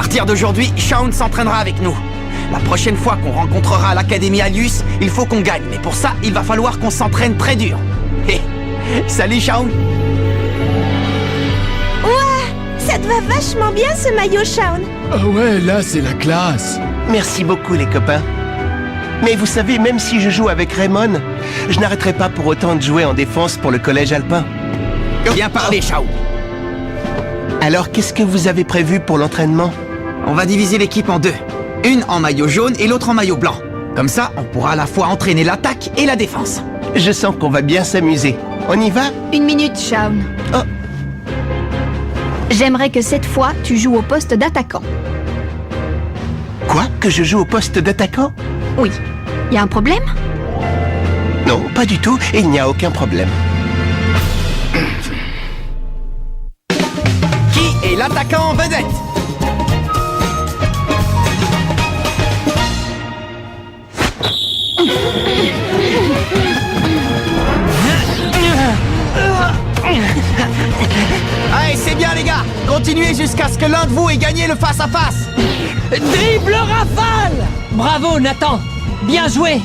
partir d'aujourd'hui, Shaun s'entraînera avec nous. La prochaine fois qu'on rencontrera l'Académie Alius, il faut qu'on gagne. Mais pour ça, il va falloir qu'on s'entraîne très dur. Hé, salut Shaun. Ça te va vachement bien ce maillot, Shaun. Ah ouais, là c'est la classe. Merci beaucoup les copains. Mais vous savez, même si je joue avec Raymond, je n'arrêterai pas pour autant de jouer en défense pour le collège alpin. Bien parlé, Shaun. Alors qu'est-ce que vous avez prévu pour l'entraînement? On va diviser l'équipe en deux. Une en maillot jaune et l'autre en maillot blanc. Comme ça, on pourra à la fois entraîner l'attaque et la défense. Je sens qu'on va bien s'amuser. On y va? 1 minute, Shaun. Oh. J'aimerais que cette fois, tu joues au poste d'attaquant. Quoi? Que je joue au poste d'attaquant? Oui. Y a un problème? Non, pas du tout, il n'y a aucun problème. Qui est l'attaquant vedette? Allez, c'est bien les gars. Continuez jusqu'à ce que l'un de vous ait gagné le face-à-face. Dribble rafale! Bravo, Nathan! Bien joué!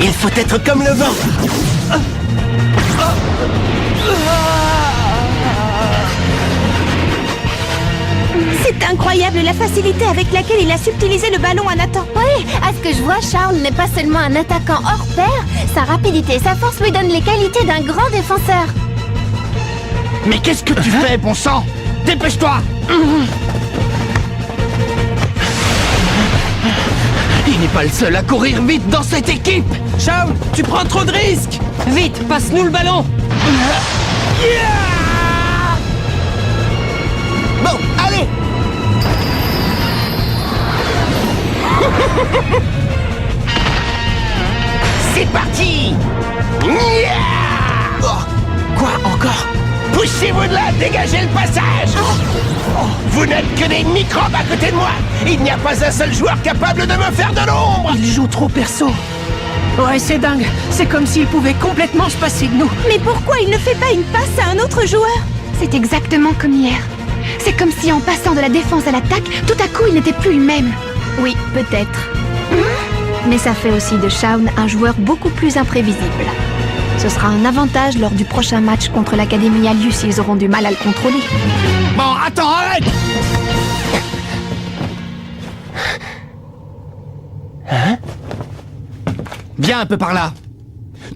Il faut être comme le vent. C'est incroyable la facilité avec laquelle il a subtilisé le ballon à Nathan. Oui, à ce que je vois, Shaun n'est pas seulement un attaquant hors pair, sa rapidité et sa force lui donnent les qualités d'un grand défenseur. Mais qu'est-ce que tu fais, bon sang? Dépêche-toi! Il n'est pas le seul à courir vite dans cette équipe! Shaun, tu prends trop de risques! Vite, passe-nous le ballon! Bon, allez. C'est parti! Oh, quoi encore? Poussez-vous de là, dégagez le passage! Vous n'êtes que des microbes à côté de moi! Il n'y a pas un seul joueur capable de me faire de l'ombre! Il joue trop perso. Ouais, c'est dingue. C'est comme s'il pouvait complètement se passer de nous. Mais pourquoi il ne fait pas une passe à un autre joueur? C'est exactement comme hier. C'est comme si en passant de la défense à l'attaque, tout à coup il n'était plus lui-même. Oui, peut-être. Mais ça fait aussi de Shaun un joueur beaucoup plus imprévisible. Ce sera un avantage lors du prochain match contre l'Académie Alius, ils auront du mal à le contrôler. Bon, attends, arrête! Viens un peu par là.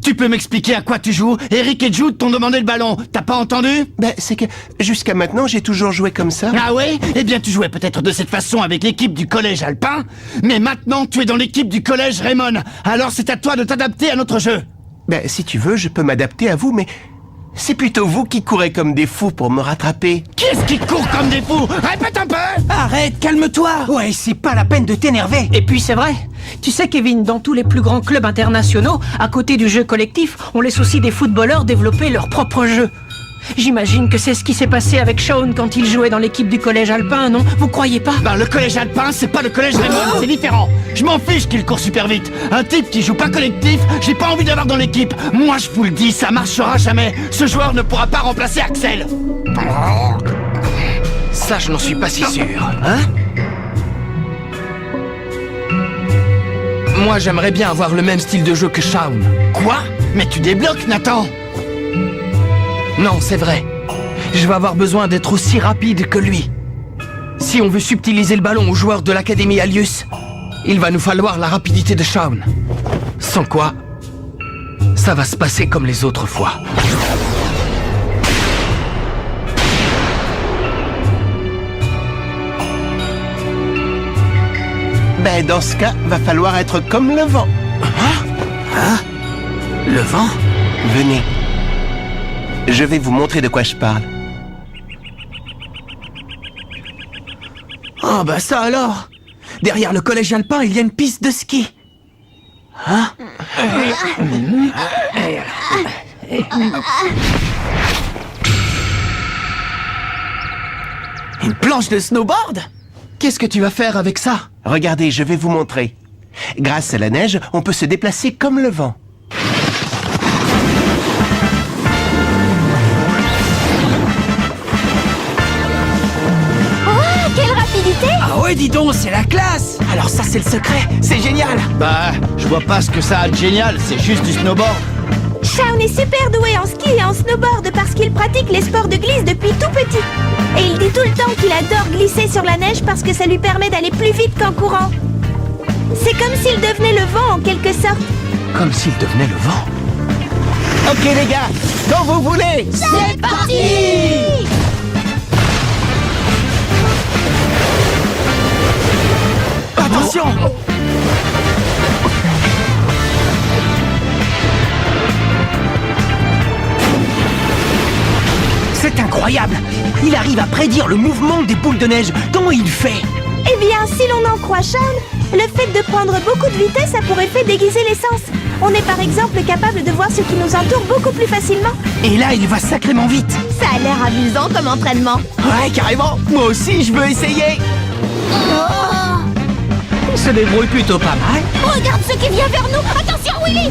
Tu peux m'expliquer à quoi tu joues? Eric et Jude t'ont demandé le ballon. T'as pas entendu? Ben, c'est que jusqu'à maintenant, j'ai toujours joué comme ça. Ah ouais? Eh bien, tu jouais peut-être de cette façon avec l'équipe du collège alpin, mais maintenant, tu es dans l'équipe du collège Raymond. Alors, c'est à toi de t'adapter à notre jeu. Ben, si tu veux, je peux m'adapter à vous, mais c'est plutôt vous qui courez comme des fous pour me rattraper. Qui est-ce qui court comme des fous? Répète un peu! Arrête, calme-toi. Ouais, c'est pas la peine de t'énerver. Et puis c'est vrai. Tu sais, Kevin, dans tous les plus grands clubs internationaux, à côté du jeu collectif, on laisse aussi des footballeurs développer leur propre jeu. J'imagine que c'est ce qui s'est passé avec Shaun quand il jouait dans l'équipe du collège alpin, non? Vous croyez pas? Ben, le collège alpin, c'est pas le collège Raymond, c'est différent. Je m'en fiche qu'il court super vite. Un type qui joue pas collectif, j'ai pas envie d'avoir dans l'équipe. Moi, je vous le dis, ça marchera jamais. Ce joueur ne pourra pas remplacer Axel. Ça, je n'en suis pas si sûr. Hein? Moi, j'aimerais bien avoir le même style de jeu que Shaun. Quoi? Mais tu débloques, Nathan. Non, c'est vrai. Je vais avoir besoin d'être aussi rapide que lui. Si on veut subtiliser le ballon aux joueurs de l'Académie Alius, il va nous falloir la rapidité de Shaun. Sans quoi, ça va se passer comme les autres fois. Ben, dans ce cas, va falloir être comme le vent. Le vent? Venez. Je vais vous montrer de quoi je parle. Oh bah ça alors! Derrière le collège alpin, il y a une piste de ski. Hein? Une planche de snowboard? Qu'est-ce que tu vas faire avec ça? Regardez, je vais vous montrer. Grâce à la neige, on peut se déplacer comme le vent. ouais, dis donc, c'est la classe. Alors ça, c'est le secret. C'est génial. Bah, je vois pas ce que ça a de génial, c'est juste du snowboard. Shaun est super doué en ski et en snowboard parce qu'il pratique les sports de glisse depuis tout petit. Et il dit tout le temps qu'il adore glisser sur la neige parce que ça lui permet d'aller plus vite qu'en courant. C'est comme s'il devenait le vent en quelque sorte. Comme s'il devenait le vent. Ok les gars, quand vous voulez. C'est parti! Attention. C'est incroyable. Il arrive à prédire le mouvement des boules de neige. Comment il fait? Eh bien, si l'on en croit Shaun, le fait de prendre beaucoup de vitesse a pour effet d'aiguiser les sens. On est par exemple capable de voir ce qui nous entoure beaucoup plus facilement. Et là, il va sacrément vite. Ça a l'air amusant comme entraînement. Ouais, carrément. Moi aussi, je veux essayer. Il se débrouille plutôt pas mal. Regarde ce qui vient vers nous. Attention, Willy!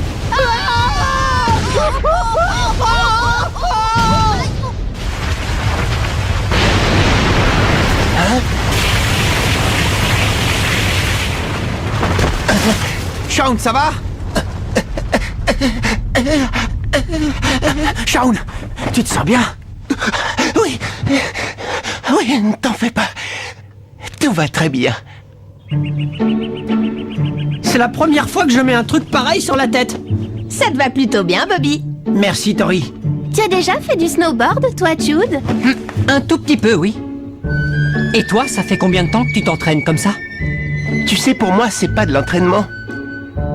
Shaun, ça va? Shaun, tu te sens bien? Oui. Oui, ne t'en fais pas. Tout va très bien. C'est la première fois que je mets un truc pareil sur la tête. Ça te va plutôt bien, Bobby. Merci, Tori. Tu as déjà fait du snowboard, toi, Jude? Un tout petit peu, oui. Et toi, ça fait combien de temps que tu t'entraînes comme ça? Tu sais, pour moi, c'est pas de l'entraînement.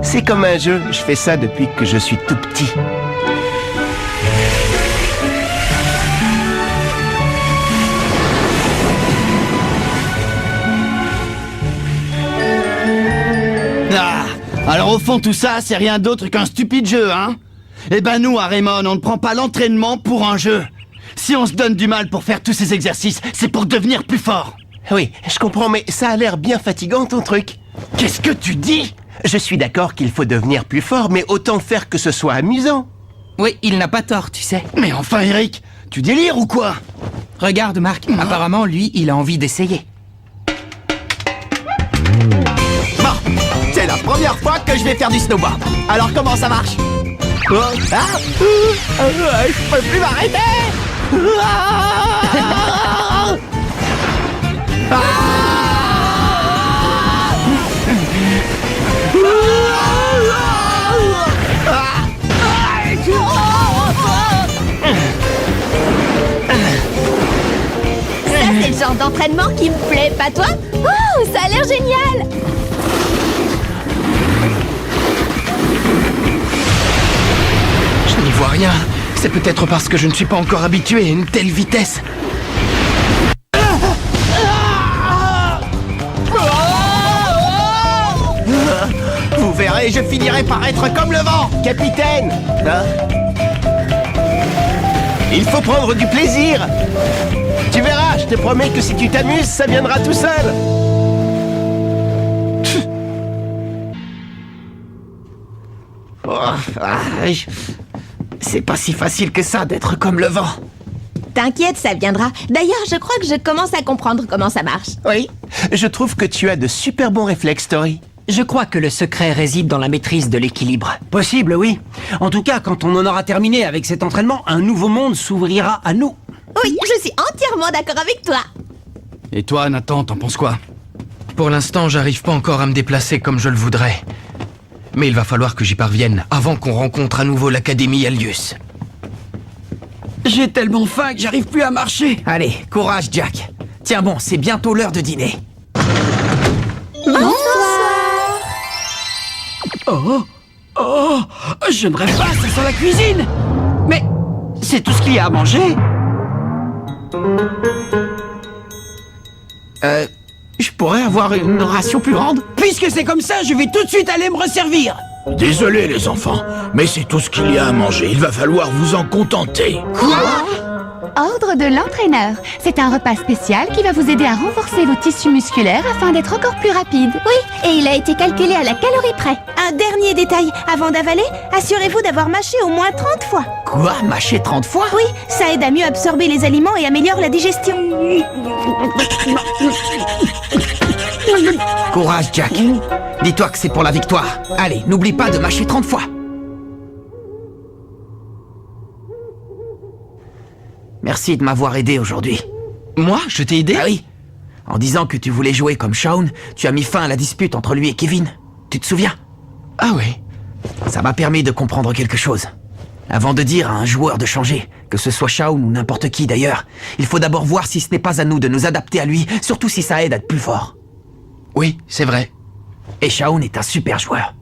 C'est comme un jeu. Je fais ça depuis que je suis tout petit. Ah, alors au fond, tout ça, c'est rien d'autre qu'un stupide jeu, hein? Eh ben nous, à Raymond, on ne prend pas l'entraînement pour un jeu. Si on se donne du mal pour faire tous ces exercices, c'est pour devenir plus fort. Oui, je comprends, mais ça a l'air bien fatigant, ton truc. Qu'est-ce que tu dis? Je suis d'accord qu'il faut devenir plus fort, mais autant faire que ce soit amusant. Oui, il n'a pas tort, tu sais. Mais enfin, Eric, tu délires ou quoi? Regarde, Marc, apparemment, lui, il a envie d'essayer. Bon, c'est la première fois que je vais faire du snowboard. Alors comment ça marche? Je peux plus m'arrêter. Ça, c'est le genre d'entraînement qui me plaît, pas toi? Oh, ça a l'air génial! Je n'y vois rien. C'est peut-être parce que je ne suis pas encore habitué à une telle vitesse. Vous verrez, je finirai par être comme le vent, capitaine. Hein? Il faut prendre du plaisir. Tu verras, je te promets que si tu t'amuses, ça viendra tout seul. C'est pas si facile que ça d'être comme le vent. T'inquiète, ça viendra. D'ailleurs, je crois que je commence à comprendre comment ça marche. Oui, je trouve que tu as de super bons réflexes, Tori. Je crois que le secret réside dans la maîtrise de l'équilibre. Possible, oui. En tout cas, quand on en aura terminé avec cet entraînement, un nouveau monde s'ouvrira à nous. Oui, je suis entièrement d'accord avec toi. Et toi, Nathan, t'en penses quoi? Pour l'instant, j'arrive pas encore à me déplacer comme je le voudrais. Mais il va falloir que j'y parvienne avant qu'on rencontre à nouveau l'Académie Alius. J'ai tellement faim que j'arrive plus à marcher. Allez, courage, Jack. Tiens bon, c'est bientôt l'heure de dîner. Oh, je ne rêve pas, ça sent la cuisine. Mais c'est tout ce qu'il y a à manger. Je pourrais avoir une ration plus grande? Puisque c'est comme ça, je vais tout de suite aller me resservir. Désolé les enfants, mais c'est tout ce qu'il y a à manger. Il va falloir vous en contenter. Ordre de l'entraîneur. C'est un repas spécial qui va vous aider à renforcer vos tissus musculaires afin d'être encore plus rapide. Oui, et il a été calculé à la calorie près. Un dernier détail, avant d'avaler, assurez-vous d'avoir mâché au moins 30 fois. Quoi? Mâcher 30 fois? Oui, ça aide à mieux absorber les aliments et améliore la digestion. Courage, Jack. Dis-toi que c'est pour la victoire. Allez, n'oublie pas de mâcher 30 fois. Merci de m'avoir aidé aujourd'hui. Moi, je t'ai aidé? Ah oui. En disant que tu voulais jouer comme Shaun, tu as mis fin à la dispute entre lui et Kevin. Tu te souviens? Ah oui. Ça m'a permis de comprendre quelque chose. Avant de dire à un joueur de changer, que ce soit Shaun ou n'importe qui d'ailleurs, il faut d'abord voir si ce n'est pas à nous de nous adapter à lui, surtout si ça aide à être plus fort. Oui, c'est vrai. Et Shaun est un super joueur.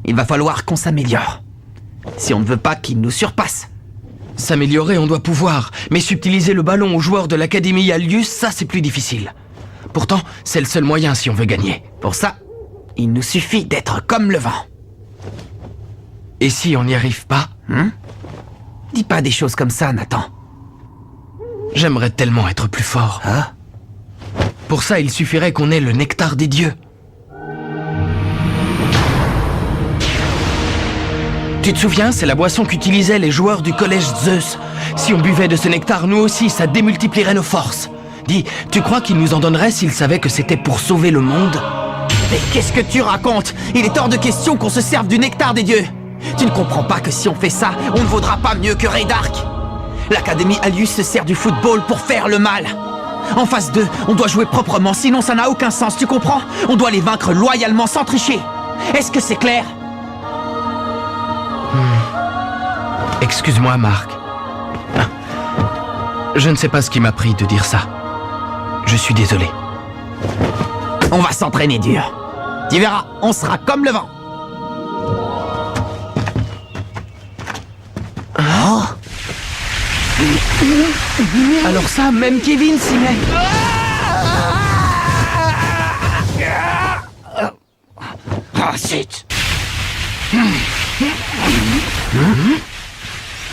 Il va falloir qu'on s'améliore. Si on ne veut pas qu'il nous surpasse. S'améliorer, on doit pouvoir. Mais subtiliser le ballon aux joueurs de l'Académie Alius, ça c'est plus difficile. Pourtant, c'est le seul moyen si on veut gagner. Pour ça, il nous suffit d'être comme le vent. Et si on n'y arrive pas? Dis pas des choses comme ça, Nathan. J'aimerais tellement être plus fort. Hein? Pour ça, il suffirait qu'on ait le nectar des dieux. Tu te souviens, c'est la boisson qu'utilisaient les joueurs du collège Zeus. Si on buvait de ce nectar, nous aussi, ça démultiplierait nos forces. Dis, tu crois qu'ils nous en donneraient s'ils savaient que c'était pour sauver le monde? Mais qu'est-ce que tu racontes? Il est hors de question qu'on se serve du nectar des dieux. Tu ne comprends pas que si on fait ça, on ne vaudra pas mieux que Ray Dark. L'Académie Alius se sert du football pour faire le mal. En phase 2, on doit jouer proprement, sinon ça n'a aucun sens, tu comprends? On doit les vaincre loyalement, sans tricher. Est-ce que c'est clair? Excuse-moi, Marc. Je ne sais pas ce qui m'a pris de dire ça. Je suis désolé. On va s'entraîner dur. Tu verras, on sera comme le vent. Oh. Alors ça, même Kevin s'y met. Ah, zut.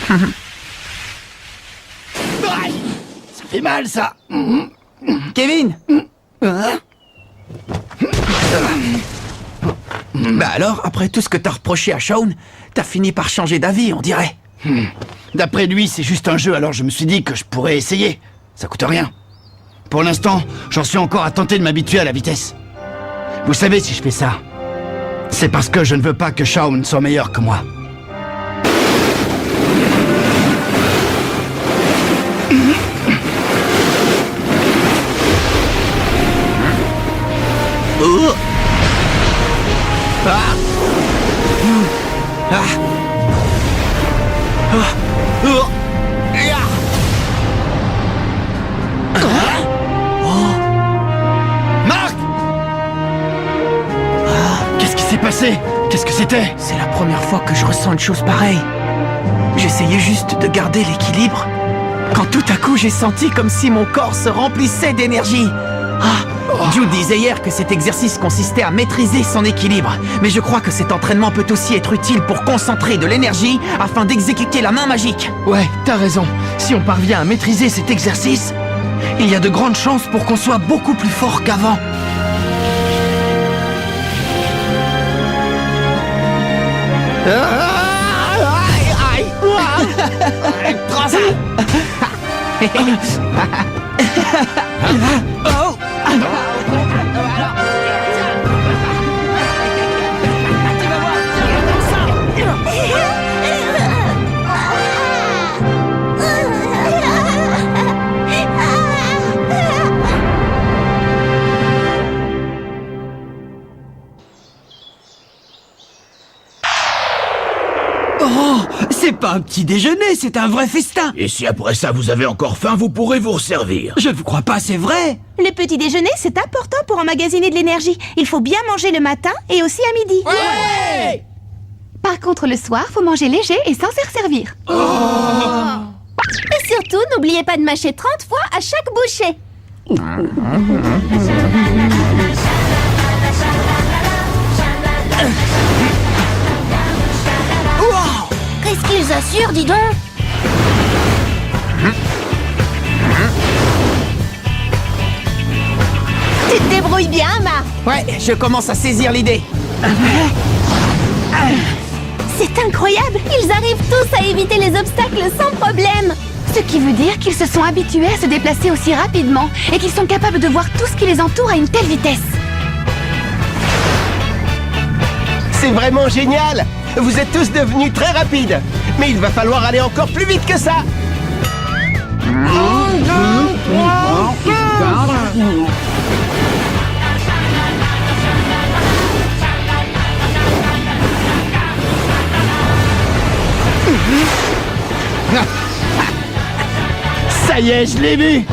Ça fait mal, ça. Kevin. Bah alors, après tout ce que t'as reproché à Shaun, t'as fini par changer d'avis, on dirait. D'après lui, c'est juste un jeu, alors je me suis dit que je pourrais essayer. Ça coûte rien. Pour l'instant, j'en suis encore à tenter de m'habituer à la vitesse. Vous savez, si je fais ça, c'est parce que je ne veux pas que Shaun soit meilleur que moi. Marc! Qu'est-ce qui s'est passé? Qu'est-ce que c'était? C'est la première fois que je ressens une chose pareille. J'essayais juste de garder l'équilibre, quand tout à coup j'ai senti comme si mon corps se remplissait d'énergie. Jude disait hier que cet exercice consistait à maîtriser son équilibre. Mais je crois que cet entraînement peut aussi être utile pour concentrer de l'énergie afin d'exécuter la main magique. Ouais, t'as raison. Si on parvient à maîtriser cet exercice, il y a de grandes chances pour qu'on soit beaucoup plus fort qu'avant. Prends ça. Oh. Oh, c'est pas un petit déjeuner, c'est un vrai festin. Et si après ça vous avez encore faim, vous pourrez vous resservir. Je ne vous crois pas, c'est vrai. Le petit déjeuner, c'est important pour emmagasiner de l'énergie. Il faut bien manger le matin et aussi à midi. Ouais. Par contre, le soir, faut manger léger et sans se resservir. Et surtout, n'oubliez pas de mâcher 30 fois à chaque bouchée. Qu'est-ce qu'ils assurent, dis donc? Tu te débrouilles bien, Marc. Ouais, je commence à saisir l'idée. C'est incroyable. Ils arrivent tous à éviter les obstacles sans problème. Ce qui veut dire qu'ils se sont habitués à se déplacer aussi rapidement et qu'ils sont capables de voir tout ce qui les entoure à une telle vitesse. C'est vraiment génial! Vous êtes tous devenus très rapides. Mais il va falloir aller encore plus vite que ça. Ça y est, je l'ai vu.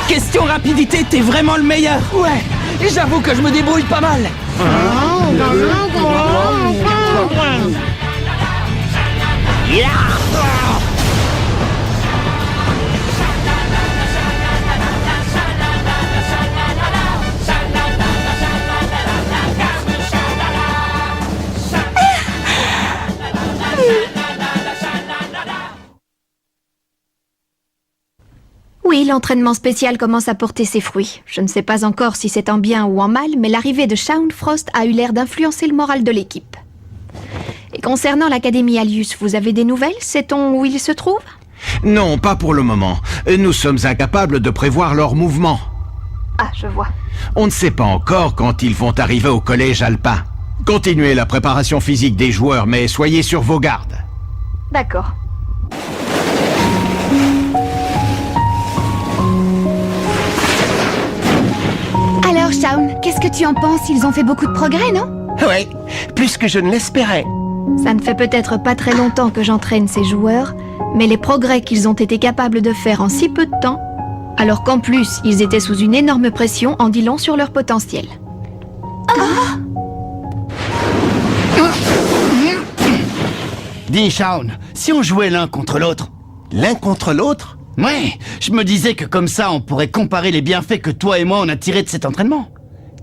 Question rapidité, t'es vraiment le meilleur. Ouais, j'avoue que je me débrouille pas mal. Oui, l'entraînement spécial commence à porter ses fruits. Je ne sais pas encore si c'est en bien ou en mal, mais l'arrivée de Shaun Frost a eu l'air d'influencer le moral de l'équipe. Et concernant l'Académie Alius, vous avez des nouvelles? Sait-on où il se trouve? Non, pas pour le moment. Nous sommes incapables de prévoir leurs mouvements. Ah, je vois. On ne sait pas encore quand ils vont arriver au collège alpin. Continuez la préparation physique des joueurs, mais soyez sur vos gardes. D'accord. Alors, Shaun, qu'est-ce que tu en penses? Ils ont fait beaucoup de progrès, non? Ouais, plus que je ne l'espérais. Ça ne fait peut-être pas très longtemps que j'entraîne ces joueurs, mais les progrès qu'ils ont été capables de faire en si peu de temps, alors qu'en plus, ils étaient sous une énorme pression, en dit long sur leur potentiel. Dis, Shaun, si on jouait l'un contre l'autre? L'un contre l'autre? Ouais, je me disais que comme ça, on pourrait comparer les bienfaits que toi et moi on a tirés de cet entraînement.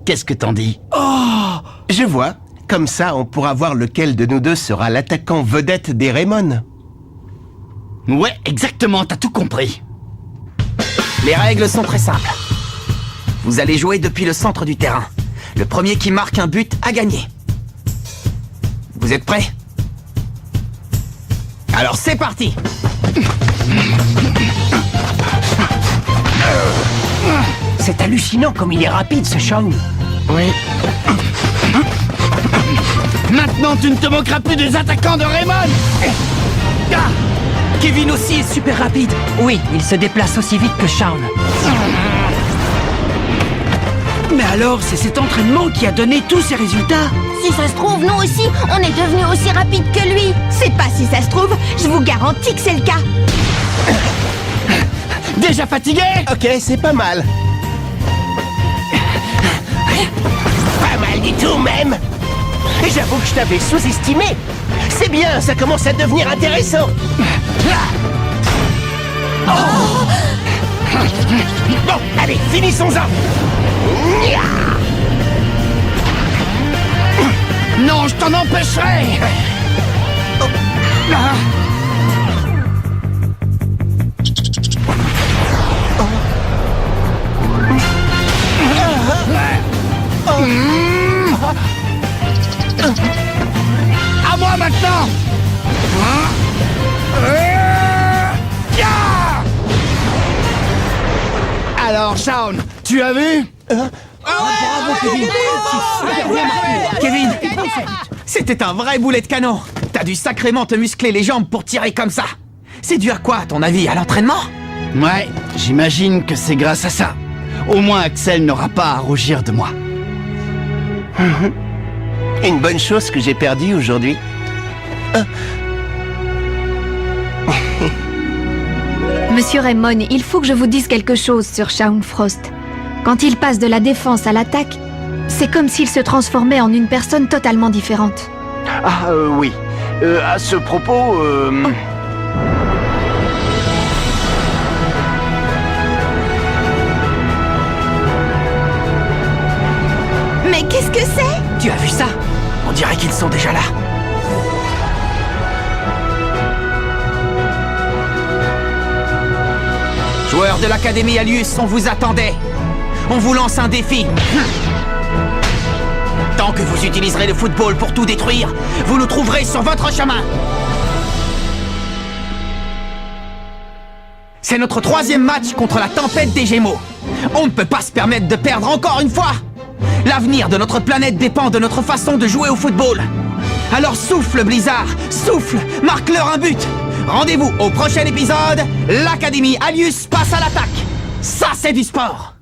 Qu'est-ce que t'en dis? Je vois. Comme ça, on pourra voir lequel de nous deux sera l'attaquant vedette des Raymond. Ouais, exactement, t'as tout compris. Les règles sont très simples. Vous allez jouer depuis le centre du terrain. Le premier qui marque un but a gagné. Vous êtes prêts? Alors c'est parti! C'est hallucinant comme il est rapide, ce Shaun. Oui. Maintenant, tu ne te moqueras plus des attaquants de Raymond! Kevin aussi est super rapide. Oui, il se déplace aussi vite que Shaun. Mais alors, c'est cet entraînement qui a donné tous ces résultats. Si ça se trouve, nous aussi, on est devenus aussi rapides que lui. C'est pas si ça se trouve, je vous garantis que c'est le cas. Déjà fatigué? Ok, c'est pas mal. Pas mal du tout, même. J'avoue que je t'avais sous-estimé. C'est bien, ça commence à devenir intéressant. Bon, allez, finissons-en. Non, je t'en empêcherai! À moi maintenant! Alors, Shaun, tu as vu? Bravo, Kevin! Kevin! C'était un vrai boulet de canon! T'as dû sacrément te muscler les jambes pour tirer comme ça! C'est dû à quoi, à ton avis? À l'entraînement? Ouais, j'imagine que c'est grâce à ça. Au moins, Axel n'aura pas à rougir de moi. Une bonne chose que j'ai perdue aujourd'hui. Monsieur Raymond, il faut que je vous dise quelque chose sur Shaun Frost. Quand il passe de la défense à l'attaque, c'est comme s'il se transformait en une personne totalement différente. Ah, oui. À ce propos, Mais qu'est-ce que c'est? Tu as vu ça? On dirait qu'ils sont déjà là. Joueurs de l'Académie Alius, on vous attendait. On vous lance un défi. Tant que vous utiliserez le football pour tout détruire, vous nous trouverez sur votre chemin. C'est notre 3e match contre la tempête des Gémeaux. On ne peut pas se permettre de perdre encore une fois. L'avenir de notre planète dépend de notre façon de jouer au football. Alors souffle, Blizzard, souffle, marque-leur un but. Rendez-vous au prochain épisode, l'Académie Alius passe à l'attaque. Ça, c'est du sport.